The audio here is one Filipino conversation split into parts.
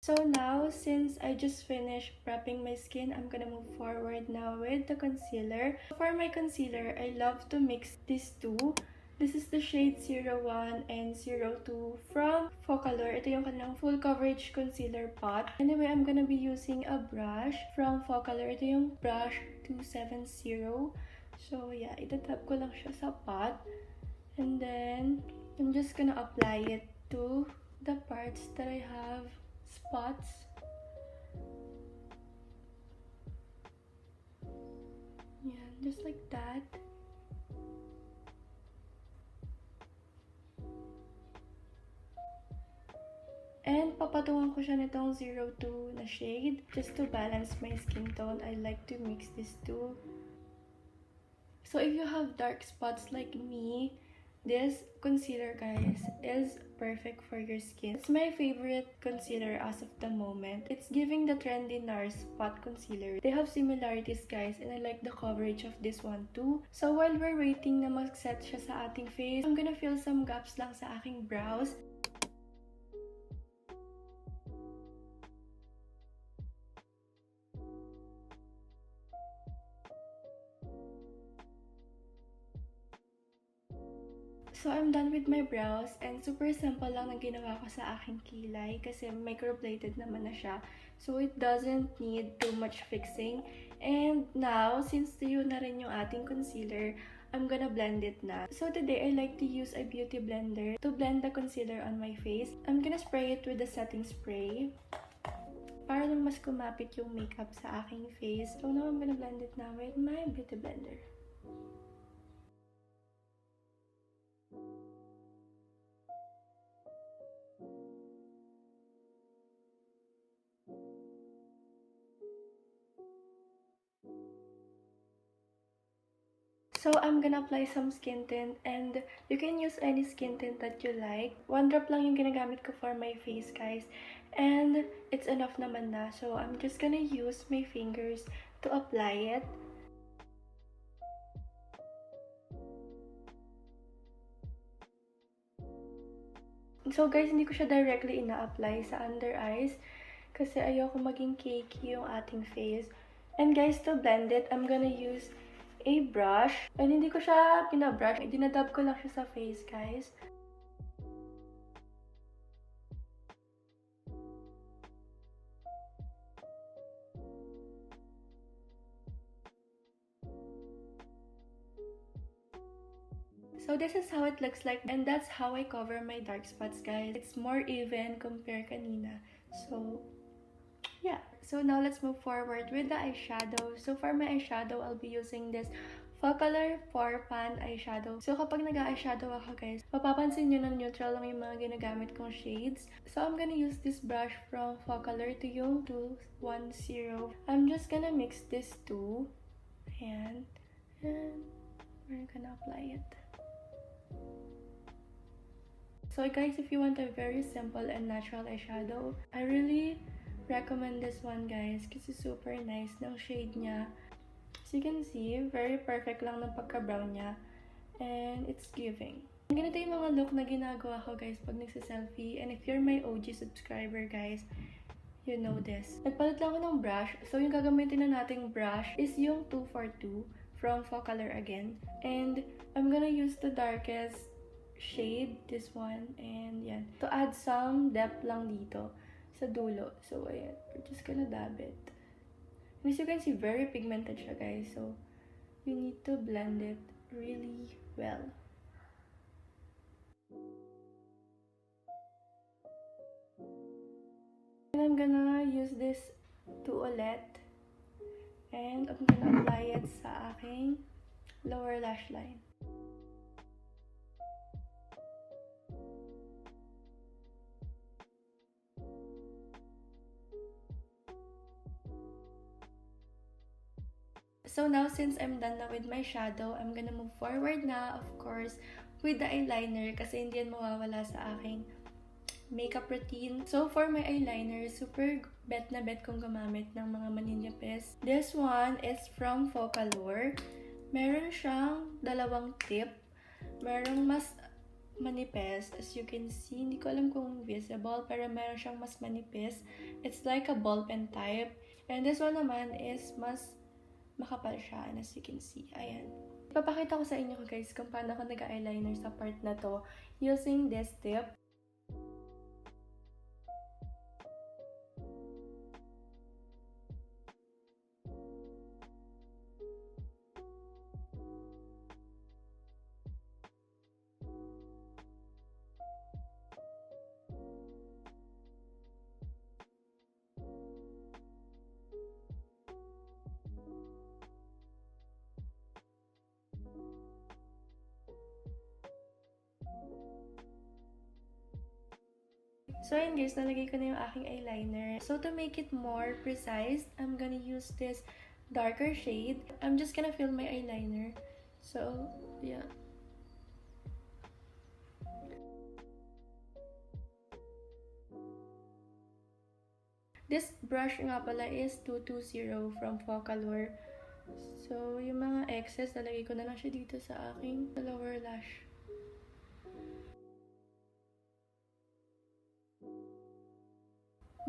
So now, since I just finished prepping my skin, I'm gonna move forward now with the concealer. For my concealer, I love to mix these two. This is the shade 01 and 02 from Focallure. Ito yung kanilang full coverage concealer pot. Anyway, I'm gonna be using a brush from Focallure. Ito yung brush 270. So yeah, itatap ko lang siya sa pot. And then, I'm just gonna apply it to the parts that I have spots. Yeah, just like that. And papatungan ko siya nitong 02 na shade just to balance my skin tone. I like to mix these two. So if you have dark spots like me, this concealer, guys, is perfect for your skin. It's my favorite concealer as of the moment. It's giving the trendy NARS spot concealer. They have similarities, guys, and I like the coverage of this one too. So while we're waiting na mag-set siya sa ating face, I'm gonna fill some gaps lang sa aking brows. So, I'm done with my brows and super simple lang ang ginawa ko sa aking kilay kasi microbladed naman na siya. So, it doesn't need too much fixing. And now, since tuyo na rin yung ating concealer, I'm gonna blend it na. So, today, I like to use a beauty blender to blend the concealer on my face. I'm gonna spray it with the setting spray para lang mas kumapit yung makeup sa aking face. So, now I'm gonna blend it now with my beauty blender. So, I'm gonna apply some skin tint and you can use any skin tint that you like. 1 drop lang yung ginagamit ko for my face, guys. And it's enough naman na. So, I'm just gonna use my fingers to apply it. So, guys, hindi ko siya directly ina-apply sa under eyes kasi ayoko maging cakey yung ating face. And guys, to blend it, I'm gonna use a brush. And hindi ko siya pinabrush. Dinadab ko lang siya sa face, guys. So this is how it looks like. And that's how I cover my dark spots, guys. It's more even compared kanina. So, yeah. So now let's move forward with the eyeshadow. So for my eyeshadow, I'll be using this focallure 4 pan eyeshadow. So kapag nag-eyeshadow ako, guys, mapapansin nyo na neutral lang yung mga ginagamit kong shades. So I'm gonna use this brush from focallure to yung 210. I'm just gonna mix this two. And we're gonna apply it. So guys, if you want a very simple and natural eyeshadow, I really recommend this one, guys, kasi super nice ng shade niya. As you can see, very perfect lang ng pagka-brown niya. And it's giving. Ganito yung mga look na ginagawa ko, guys, pag nagsiselfie. And if you're my OG subscriber, guys, you know this. Nagpalit lang ako ng brush. So yung gagamitin na nating brush is yung 242 from Focallure again. And I'm gonna use the darkest shade, this one. And yan. To add some depth lang dito sa dulo. So, ayan. We're just gonna dab it. And as you can see, very pigmented siya, guys. So, you need to blend it really well. And I'm gonna use this to ulit. And I'm gonna apply it sa aking lower lash line. So now, since I'm done na with my shadow, I'm gonna move forward na, of course, with the eyeliner kasi hindi yan mawawala sa aking makeup routine. So for my eyeliner, super bet na bet kong gumamit ng mga maninyapis. This one is from Focallure. Meron siyang dalawang tip. Merong mas manipis. As you can see, hindi ko alam kung visible, pero meron siyang mas manipis. It's like a ballpen type. And this one naman is mas makapal siya. And as you can see, ayan. Ipapakita ko sa inyo guys kung paano ako nag-eyeliner sa part na to using this tip. So ayun guys, nalagay ko na yung aking eyeliner. So to make it more precise, I'm gonna use this darker shade. I'm just gonna fill my eyeliner. So, yeah. This brush nga pala is 220 from Focallure. So, yung mga excess, nalagay ko na lang siya dito sa aking lower lash.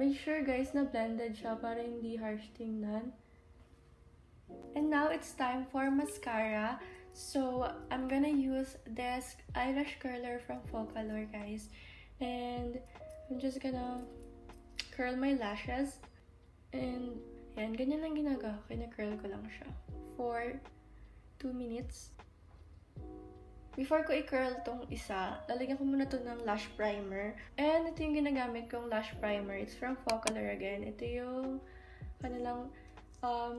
Make sure guys na blended siya para hindi harsh tingnan. And now it's time for mascara. So I'm gonna use this eyelash curler from Focallure guys. And I'm just gonna curl my lashes. And yan, ganyan lang ginagawa. Kina-curl ko lang siya for 2 minutes. Before ko i-curl tong isa, lalagyan ko muna to ng lash primer. And ito yung ginagamit kong lash primer. It's from Focallure again. Ito yung kanilang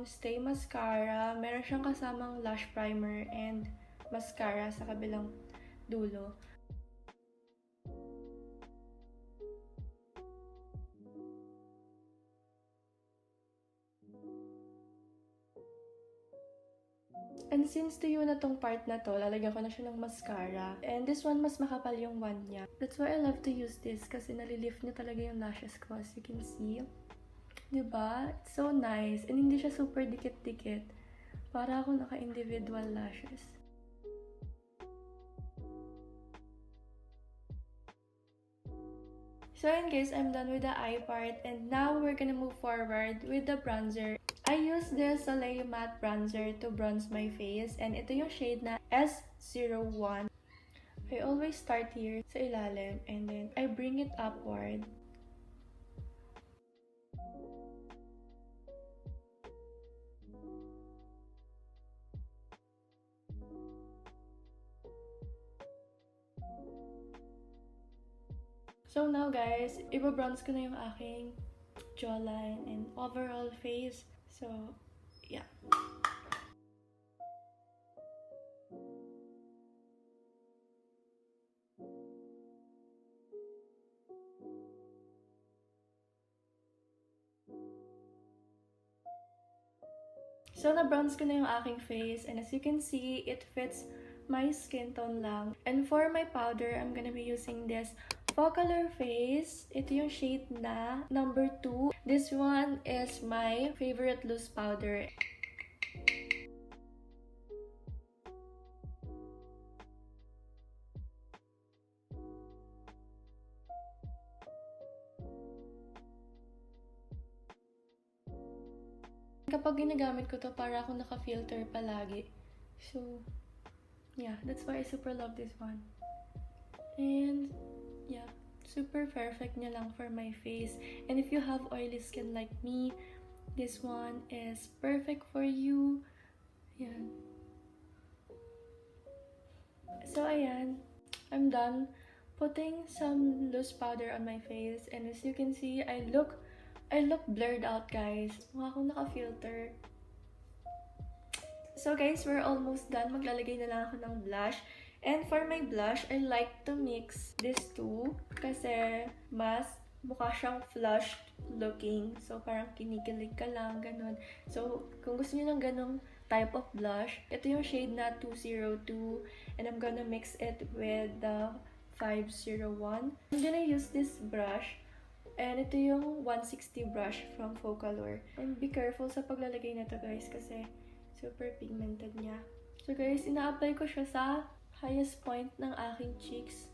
Stay Mascara. Meron siyang kasamang lash primer and mascara sa kabilang dulo. And since tuyo na tong part na to, lalagyan ko na siya ng mascara. And this one, mas makapal yung wand niya. That's why I love to use this kasi nalilift niya talaga yung lashes ko, as you can see. Diba? It's so nice. And hindi siya super dikit-dikit. Para ako naka-individual lashes. So yun guys, I'm done with the eye part. And now we're gonna move forward with the bronzer. I use this Soleil matte bronzer to bronze my face. And ito yung shade na S01. I always start here sa ilalim and then I bring it upward. So now guys, ibabronze ko na yung aking jawline and overall face. So, yeah. So, na-bronze ko na yung aking face. And as you can see, it fits my skin tone lang. And for my powder, I'm gonna be using this Focallure Face. Ito yung shade na number 2. This one is my favorite loose powder. Kapag ginagamit ko to, para ako naka-filter palagi. So, yeah, that's why I super love this one. And yeah, super perfect niya lang for my face. And if you have oily skin like me, this one is perfect for you. Yan. So, ayan. I'm done putting some loose powder on my face. And as you can see, I look blurred out, guys. Mukha akong naka-filter. So, guys, we're almost done. Maglalagay na lang ako ng blush. And for my blush, I like to mix these two kasi mas mukha siyang flushed looking. So, parang kinikilig ka lang, ganun. So, kung gusto niyo ng ganung type of blush, ito yung shade na 202. And I'm gonna mix it with the 501. I'm gonna use this brush. And ito yung 160 brush from Focallure. And be careful sa paglalagay na to, guys, kasi super pigmented niya. So, guys, ina-apply ko siya sa highest point ng aking cheeks.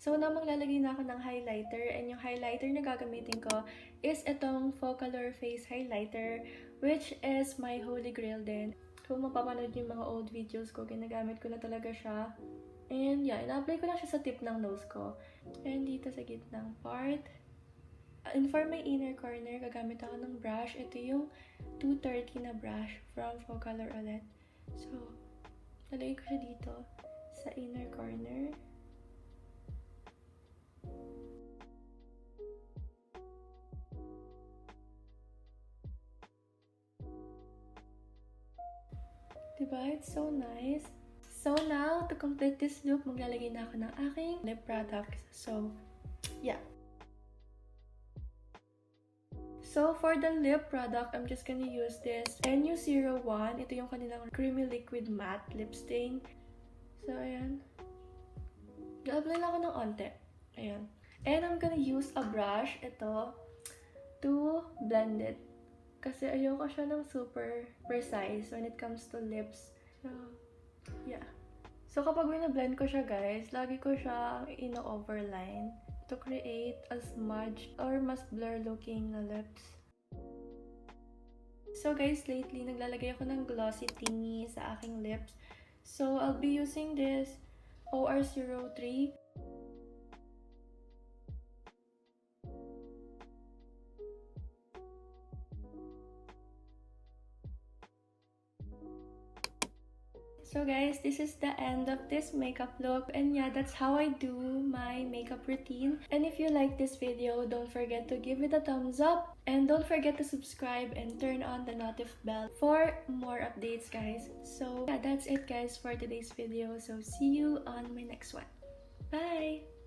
So na maglalagay na ako ng highlighter, and yung highlighter na gagamitin ko is itong focallure face highlighter, which is my holy grail din. Kung mapapanood yung mga old videos ko, ginagamit ko na talaga siya. And yeah, ina-apply ko lang siya sa tip ng nose ko. And dito sa gitnang part. And for my inner corner, gagamit ako ng brush. Ito yung 230 na brush from focallure ulit. So, lalagay ko siya dito sa inner corner. Diba? It's so nice. So now, to complete this look, maglalagay na ako ng aking lip products. So, yeah. So, for the lip product, I'm just gonna use this NU01. Ito yung kanilang creamy liquid matte lip stain. So, ayan. Ga-apply lang ako ng onte. Ayan. And I'm gonna use a brush, ito, to blend it. Kasi ayoko siya ng super precise when it comes to lips. So, yeah. So, kapag bina-blend ko siya, guys, lagi ko siya ino-overline to create a smudge or mas blur-looking na lips. So, guys, lately, naglalagay ako ng glossy tingy sa aking lips. So, I'll be using this OR03. So guys, this is the end of this makeup look, and yeah, that's how I do my makeup routine. And if you like this video, don't forget to give it a thumbs up, and don't forget to subscribe and turn on the notif bell for more updates, guys. So yeah, that's it guys for today's video. So see you on my next one. Bye!